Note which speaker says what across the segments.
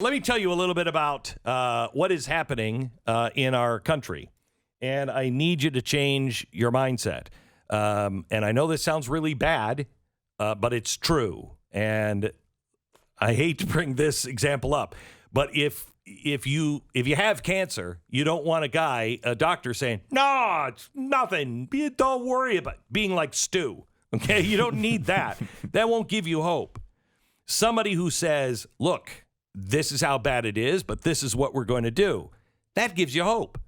Speaker 1: Let me tell you a little bit about what is happening in our country. And I need you to change your mindset. And I know this sounds really bad, but it's true. And I hate to bring this example up, but if you have cancer, you don't want a doctor saying, "No, it's nothing. Don't worry about it," being like Stu. Okay, you don't need that. That won't give you hope. Somebody who says, "Look, this is how bad it is, but this is what we're going to do," that gives you hope.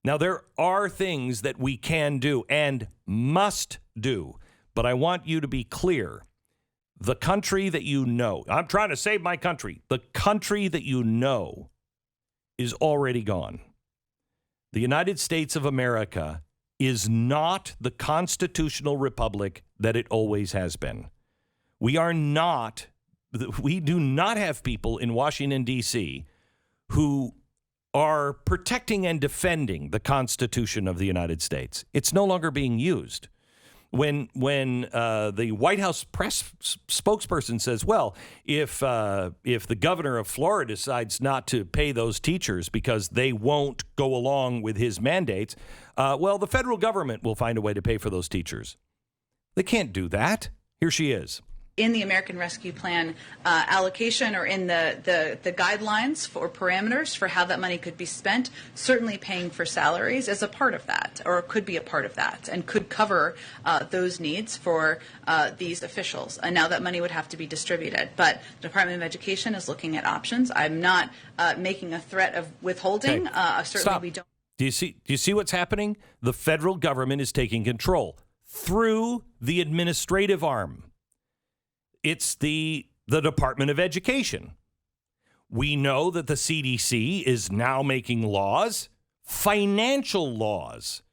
Speaker 1: Now, there are things that we can do and must do, but I want you to be clear. The country that you know, I'm trying to save my country. The country that you know is already gone. The United States of America is not the constitutional republic that it always has been. We do not have people in Washington, D.C. who are protecting and defending the Constitution of the United States. It's no longer being used. When the White House press spokesperson says, well, if the governor of Florida decides not to pay those teachers because they won't go along with his mandates, well, the federal government will find a way to pay for those teachers. They can't do that. Here she is.
Speaker 2: In the American Rescue Plan allocation, or in the guidelines for parameters for how that money could be spent, certainly paying for salaries is a part of that, or could be a part of that, and could cover those needs for these officials. And now that money would have to be distributed. But the Department of Education is looking at options. I'm not making a threat of withholding.
Speaker 1: Okay.
Speaker 2: Certainly
Speaker 1: Stop.
Speaker 2: we don't.
Speaker 1: Do you see what's happening? The federal government is taking control through the administrative arm. It's the Department of Education. We know that the CDC is now making laws, financial laws,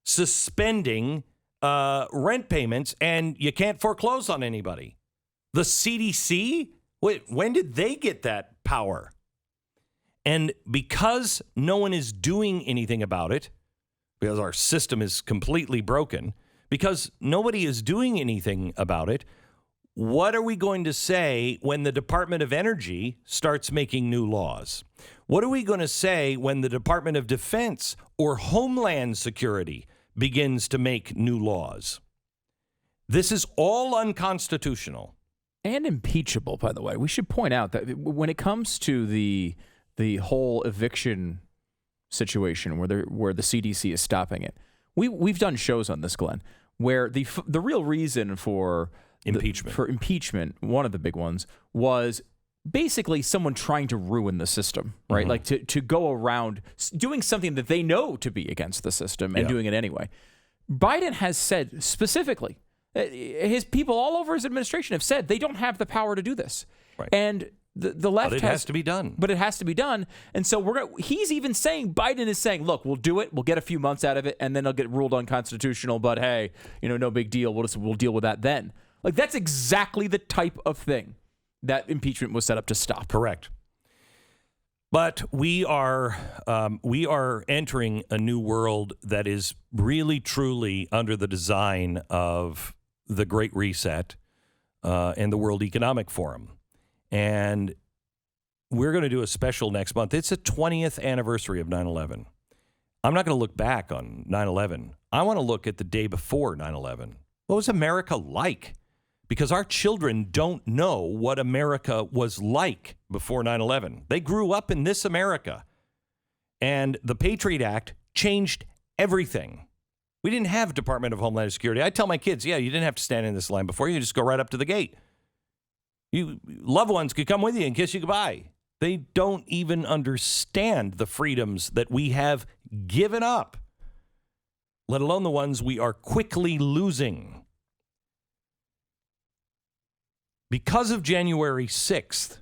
Speaker 1: suspending rent payments, and you can't foreclose on anybody. The CDC? Wait, when did they get that power? And because no one is doing anything about it, because our system is completely broken, because nobody is doing anything about it, what are we going to say when the Department of Energy starts making new laws? What are we going to say when the Department of Defense or Homeland Security begins to make new laws? This is all unconstitutional.
Speaker 3: And impeachable, by the way. We should point out that when it comes to the whole eviction situation where the CDC is stopping it, we've done shows on this, Glenn, where the real reason for impeachment, one of the big ones, was basically someone trying to ruin the system, right? Mm-hmm. Like to go around doing something that they know to be against the system and doing it anyway. Biden has said specifically, his people all over his administration have said they don't have the power to do this.
Speaker 1: Right.
Speaker 3: And the left
Speaker 1: has to be done.
Speaker 3: But it has to be done. And so he's even saying, Biden is saying, look, we'll do it. We'll get a few months out of it, and then it'll get ruled unconstitutional. But hey, no big deal. We'll deal with that then. Like, that's exactly the type of thing that impeachment was set up to stop.
Speaker 1: Correct. But we are entering a new world that is really, truly under the design of the Great Reset and the World Economic Forum. And we're going to do a special next month. It's the 20th anniversary of 9/11. I'm not going to look back on 9/11. I want to look at the day before 9/11. What was America like? Because our children don't know what America was like before 9/11. They grew up in this America. And the Patriot Act changed everything. We didn't have Department of Homeland Security. I tell my kids, you didn't have to stand in this line before. You just go right up to the gate. Loved ones could come with you and kiss you goodbye. They don't even understand the freedoms that we have given up, let alone the ones we are quickly losing. Because of January 6th,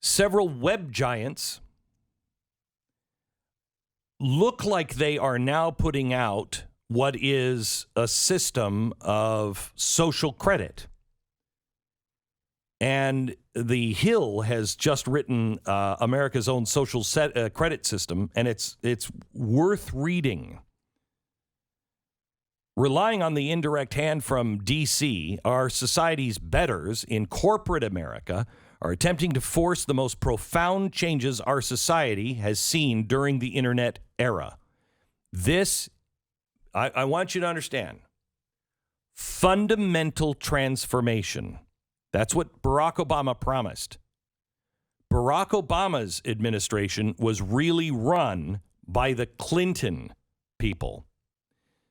Speaker 1: several web giants look like they are now putting out what is a system of social credit. And The Hill has just written America's own social credit system, and it's worth reading. Relying on the indirect hand from D.C., our society's betters in corporate America are attempting to force the most profound changes our society has seen during the internet era. This, I want you to understand, fundamental transformation. That's what Barack Obama promised. Barack Obama's administration was really run by the Clinton people.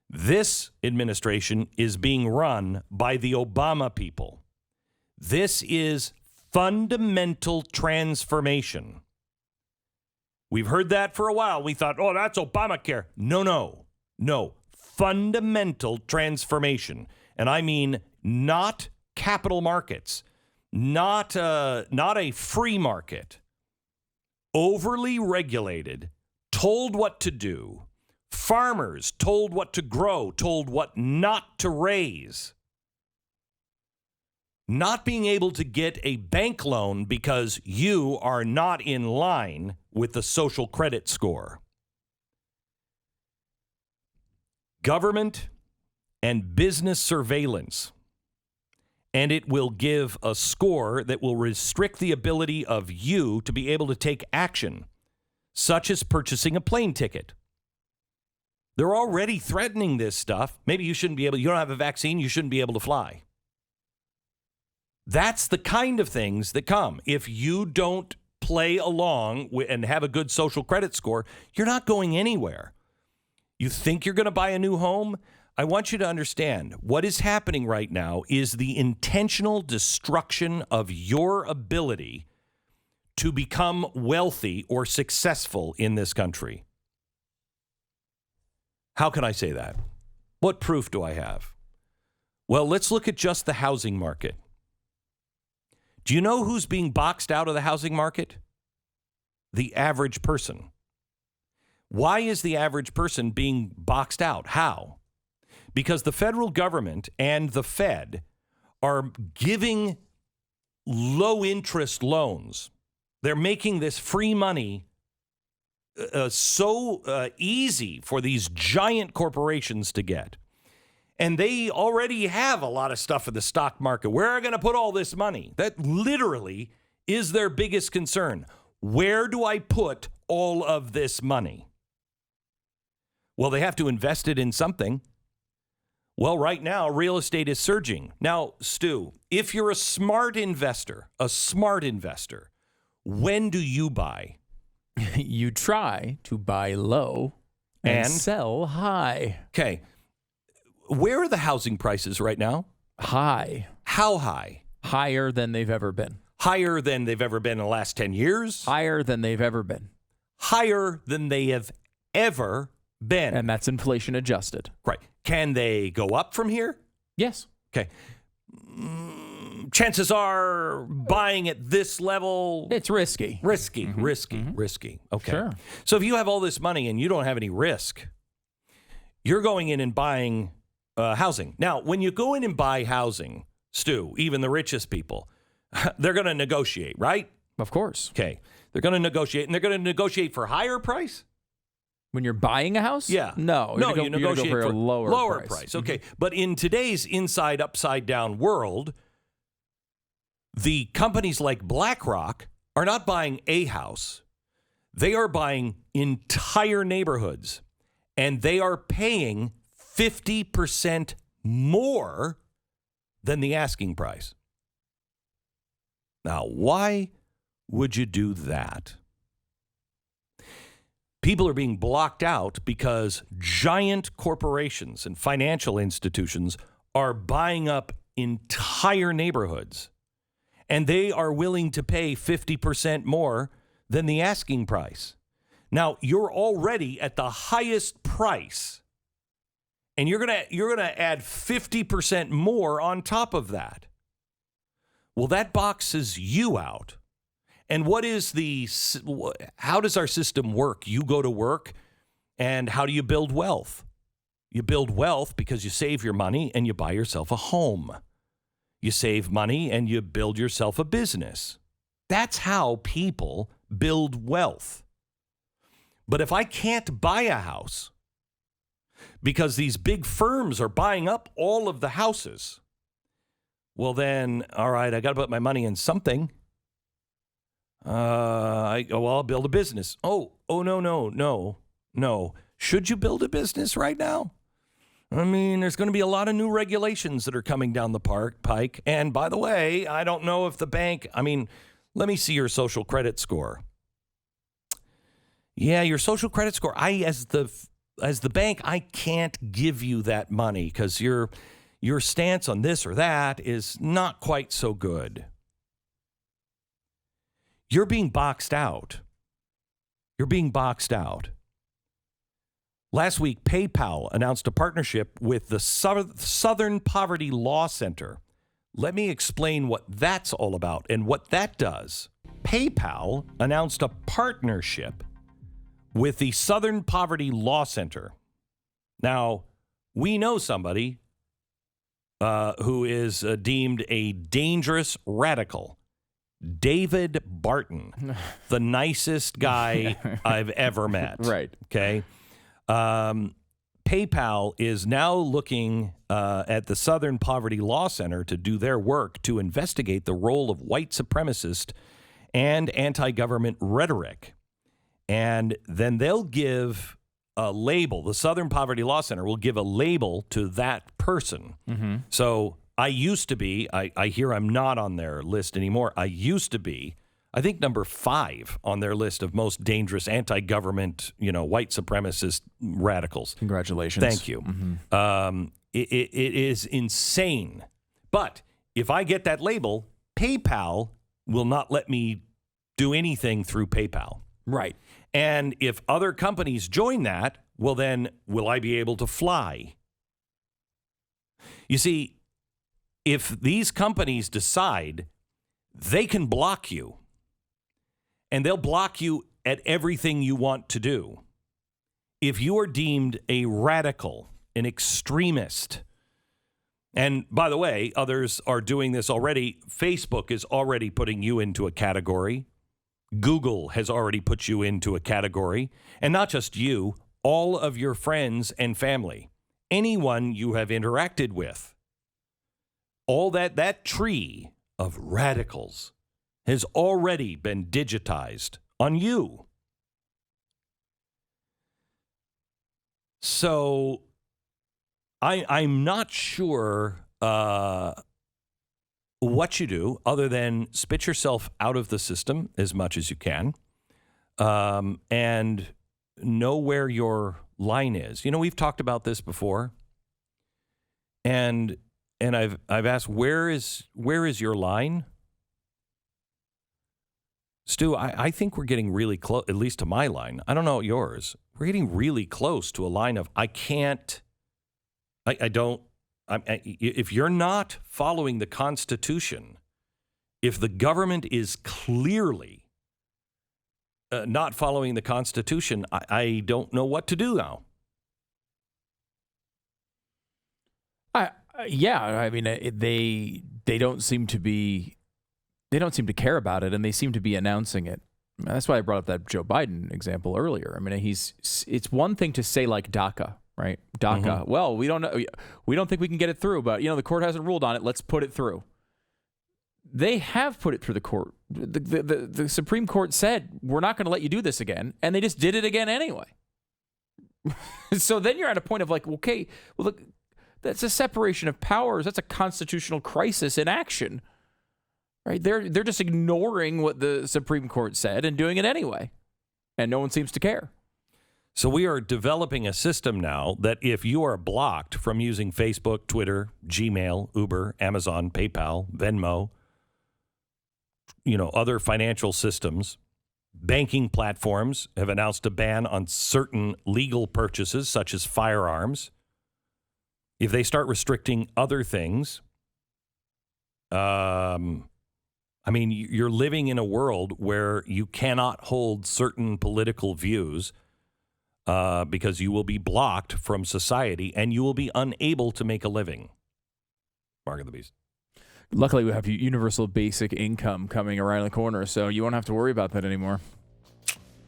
Speaker 1: This administration is being run by the Obama people. This is fundamental transformation. We've heard that for a while. We thought, oh, that's Obamacare. No. Fundamental transformation. And I mean not capital markets, not a free market, overly regulated, told what to do, farmers told what to grow, told what not to raise, not being able to get a bank loan because you are not in line with the social credit score. Government and business surveillance. And it will give a score that will restrict the ability of you to be able to take action, such as purchasing a plane ticket. They're already threatening this stuff. Maybe you don't have a vaccine, you shouldn't be able to fly. That's the kind of things that come. If you don't play along and have a good social credit score, you're not going anywhere. You think you're going to buy a new home? I want you to understand what is happening right now is the intentional destruction of your ability to become wealthy or successful in this country. How can I say that? What proof do I have? Well, let's look at just the housing market. Do you know who's being boxed out of the housing market? The average person. Why is the average person being boxed out? How? Because the federal government and the Fed are giving low-interest loans. They're making this free money so easy for these giant corporations to get. And they already have a lot of stuff in the stock market. Where are they going to put all this money? That literally is their biggest concern. Where do I put all of this money? Well, they have to invest it in something. Well, right now, real estate is surging. Now, Stu, if you're a smart investor, when do you buy?
Speaker 3: You try to buy low and sell high.
Speaker 1: Okay. Where are the housing prices right now?
Speaker 3: High.
Speaker 1: How high?
Speaker 3: Higher than they've ever been.
Speaker 1: Higher than they've ever been in the last 10 years?
Speaker 3: Higher than they've ever been.
Speaker 1: Higher than they have ever been.
Speaker 3: And that's inflation adjusted.
Speaker 1: Right. Can they go up from here?
Speaker 3: Yes.
Speaker 1: Okay. Chances are buying at this level.
Speaker 3: It's risky.
Speaker 1: Risky. Okay.
Speaker 3: Sure.
Speaker 1: So if you have all this money and you don't have any risk, you're going in and buying housing. Now, when you go in and buy housing, Stu, even the richest people, they're going to negotiate, right?
Speaker 3: Of course.
Speaker 1: Okay. They're going to negotiate, and they're going to negotiate for higher price?
Speaker 3: When you're buying a house?
Speaker 1: Yeah.
Speaker 3: No,
Speaker 1: you negotiate
Speaker 3: for a lower
Speaker 1: price. Okay. But in today's inside upside down world, the companies like BlackRock are not buying a house. They are buying entire neighborhoods, and they are paying 50% more than the asking price. Now, why would you do that? People are being blocked out because giant corporations and financial institutions are buying up entire neighborhoods, and they are willing to pay 50% more than the asking price. Now, you're already at the highest price, and you're gonna add 50% more on top of that. Well, that boxes you out. And how does our system work? You go to work, and how do you build wealth? You build wealth because you save your money and you buy yourself a home. You save money and you build yourself a business. That's how people build wealth. But if I can't buy a house because these big firms are buying up all of the houses, well then, all right, I got to put my money in something. I'll build a business. Oh, no. Should you build a business right now? I mean, there's going to be a lot of new regulations that are coming down the pike. And by the way, I don't know if the bank, let me see your social credit score. Yeah, your social credit score. As the bank, I can't give you that money because your stance on this or that is not quite so good. You're being boxed out. Last week, PayPal announced a partnership with the Southern Poverty Law Center. Let me explain what that's all about and what that does. PayPal announced a partnership with the Southern Poverty Law Center. Now, we know somebody who is deemed a dangerous radical. David Barton, the nicest guy I've ever met.
Speaker 3: Right.
Speaker 1: Okay. PayPal is now looking at the Southern Poverty Law Center to do their work to investigate the role of white supremacist and anti-government rhetoric. And then they'll give a label. The Southern Poverty Law Center will give a label to that person. Mm-hmm. So I used to be, I hear I'm not on their list anymore. I used to be, I think, number 5 on their list of most dangerous anti-government, white supremacist radicals.
Speaker 3: Congratulations.
Speaker 1: Thank you. Mm-hmm. It is insane. But if I get that label, PayPal will not let me do anything through PayPal.
Speaker 3: Right.
Speaker 1: And if other companies join that, well, then will I be able to fly? You see, if these companies decide, they can block you. And they'll block you at everything you want to do. If you are deemed a radical, an extremist, and by the way, others are doing this already. Facebook is already putting you into a category. Google has already put you into a category. And not just you, all of your friends and family, anyone you have interacted with. All that tree of radicals has already been digitized on you. So I'm not sure what you do other than spit yourself out of the system as much as you can, and know where your line is. We've talked about this before, and I've asked, where is your line? Stu, I think we're getting really close, at least to my line. I don't know yours. We're getting really close to a line of if you're not following the Constitution, if the government is clearly not following the Constitution, I don't know what to do now.
Speaker 3: They don't seem to be. They don't seem to care about it, and they seem to be announcing it. That's why I brought up that Joe Biden example earlier. It's one thing to say like DACA, right? DACA. Mm-hmm. Well, we don't know. We don't think we can get it through, but the court hasn't ruled on it. Let's put it through. They have put it through the court. The Supreme Court said we're not going to let you do this again, and they just did it again anyway. So then you're at a point of like, okay, well, look, that's a separation of powers. That's a constitutional crisis in action. Right? They're just ignoring what the Supreme Court said and doing it anyway. And no one seems to care.
Speaker 1: So we are developing a system now that if you are blocked from using Facebook, Twitter, Gmail, Uber, Amazon, PayPal, Venmo, other financial systems, banking platforms have announced a ban on certain legal purchases such as firearms. If they start restricting other things, you're living in a world where you cannot hold certain political views because you will be blocked from society and you will be unable to make a living. Mark of the beast.
Speaker 3: Luckily, we have universal basic income coming around the corner, so you won't have to worry about that anymore.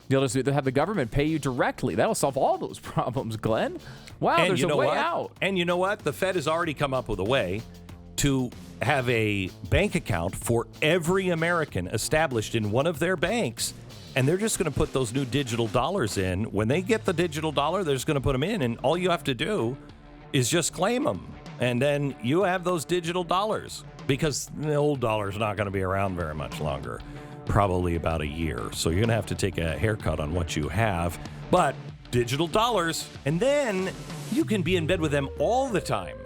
Speaker 3: You'll just have the government pay you directly. That'll solve all those problems, Glenn. Wow, there's a way out.
Speaker 1: And you know what? The Fed has already come up with a way. to have a bank account for every American established in one of their banks, and they're just going to put those new digital dollars in. When they get the digital dollar, they're just going to put them in, and all you have to do is just claim them, and then you have those digital dollars, because the old dollar's not going to be around very much longer, probably about a year. So you're going to have to take a haircut on what you have, but digital dollars, and then you can be in bed with them all the time.